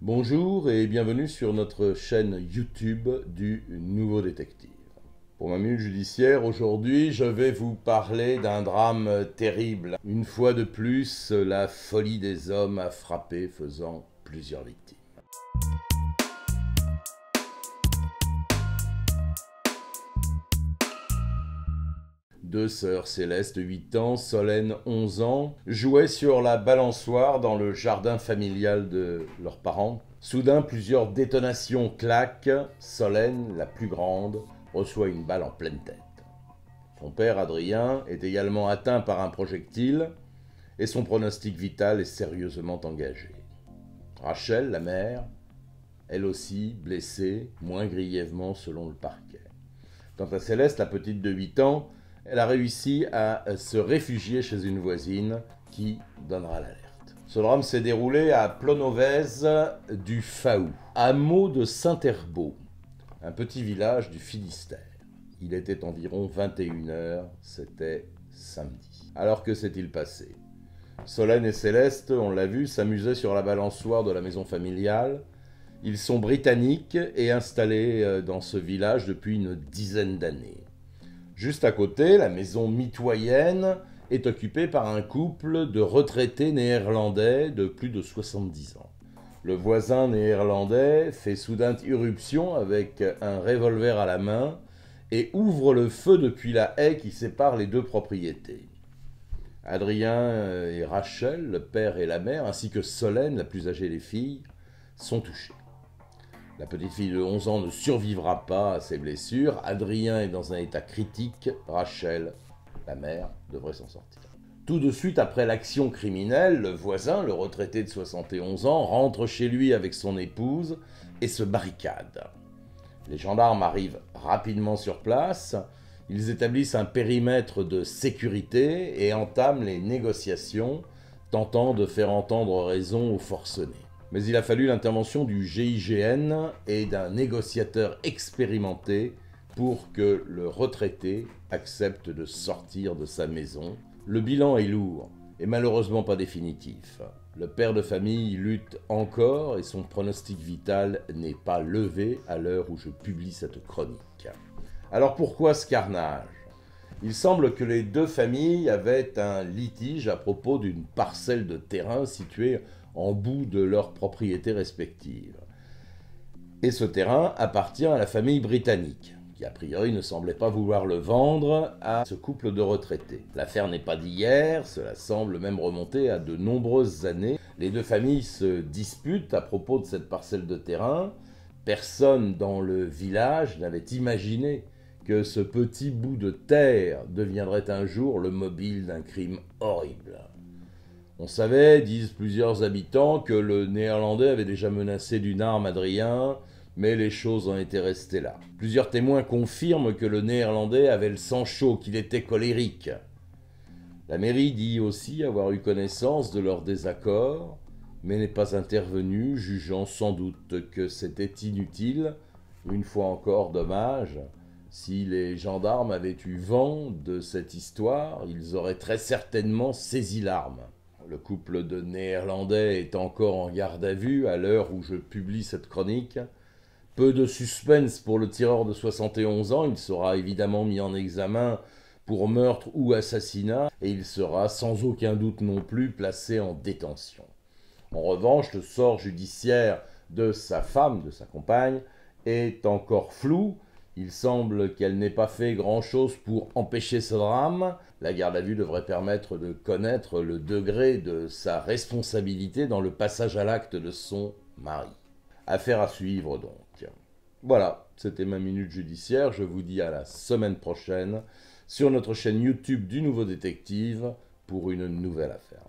Bonjour et bienvenue sur notre chaîne YouTube du Nouveau Détective. Pour ma minute judiciaire, aujourd'hui, je vais vous parler d'un drame terrible. Une fois de plus, la folie des hommes a frappé, faisant plusieurs victimes. Deux sœurs, Céleste, 8 ans, Solène, 11 ans, jouaient sur la balançoire dans le jardin familial de leurs parents. Soudain, plusieurs détonations claquent. Solène, la plus grande, reçoit une balle en pleine tête. Son père, Adrien, est également atteint par un projectile et son pronostic vital est sérieusement engagé. Rachel, la mère, elle aussi blessée, moins grièvement selon le parquet. Quant à Céleste, la petite de 8 ans, elle a réussi à se réfugier chez une voisine qui donnera l'alerte. Ce drame s'est déroulé à Plonovez du Faou, hameau de Saint-Herbault, un petit village du Finistère. Il était environ 21h, c'était samedi. Alors que s'est-il passé? Solène et Céleste, on l'a vu, s'amusaient sur la balançoire de la maison familiale. Ils sont britanniques et installés dans ce village depuis une dizaine d'années. Juste à côté, la maison mitoyenne est occupée par un couple de retraités néerlandais de plus de 70 ans. Le voisin néerlandais fait soudain irruption avec un revolver à la main et ouvre le feu depuis la haie qui sépare les deux propriétés. Adrien et Rachel, le père et la mère, ainsi que Solène, la plus âgée des filles, sont touchés. La petite fille de 11 ans ne survivra pas à ses blessures. Adrien est dans un état critique. Rachel, la mère, devrait s'en sortir. Tout de suite après l'action criminelle, le voisin, le retraité de 71 ans, rentre chez lui avec son épouse et se barricade. Les gendarmes arrivent rapidement sur place. Ils établissent un périmètre de sécurité et entament les négociations, tentant de faire entendre raison aux forcenés. Mais il a fallu l'intervention du GIGN et d'un négociateur expérimenté pour que le retraité accepte de sortir de sa maison. Le bilan est lourd et malheureusement pas définitif. Le père de famille lutte encore et son pronostic vital n'est pas levé à l'heure où je publie cette chronique. Alors pourquoi ce carnage? Il semble que les deux familles avaient un litige à propos d'une parcelle de terrain située en bout de leurs propriétés respectives. Et ce terrain appartient à la famille britannique, qui a priori ne semblait pas vouloir le vendre à ce couple de retraités. L'affaire n'est pas d'hier, cela semble même remonter à de nombreuses années. Les deux familles se disputent à propos de cette parcelle de terrain. Personne dans le village n'avait imaginé que ce petit bout de terre deviendrait un jour le mobile d'un crime horrible. On savait, disent plusieurs habitants, que le Néerlandais avait déjà menacé d'une arme Adrien, mais les choses en étaient restées là. Plusieurs témoins confirment que le Néerlandais avait le sang chaud, qu'il était colérique. La mairie dit aussi avoir eu connaissance de leur désaccord, mais n'est pas intervenue, jugeant sans doute que c'était inutile. Une fois encore, dommage. Si les gendarmes avaient eu vent de cette histoire, ils auraient très certainement saisi l'arme. Le couple de Néerlandais est encore en garde à vue à l'heure où je publie cette chronique. Peu de suspense pour le tireur de 71 ans, il sera évidemment mis en examen pour meurtre ou assassinat et il sera sans aucun doute non plus placé en détention. En revanche, le sort judiciaire de sa femme, de sa compagne, est encore flou. Il semble qu'elle n'ait pas fait grand-chose pour empêcher ce drame. La garde à vue devrait permettre de connaître le degré de sa responsabilité dans le passage à l'acte de son mari. Affaire à suivre donc. Voilà, c'était ma minute judiciaire. Je vous dis à la semaine prochaine sur notre chaîne YouTube du Nouveau Détective pour une nouvelle affaire.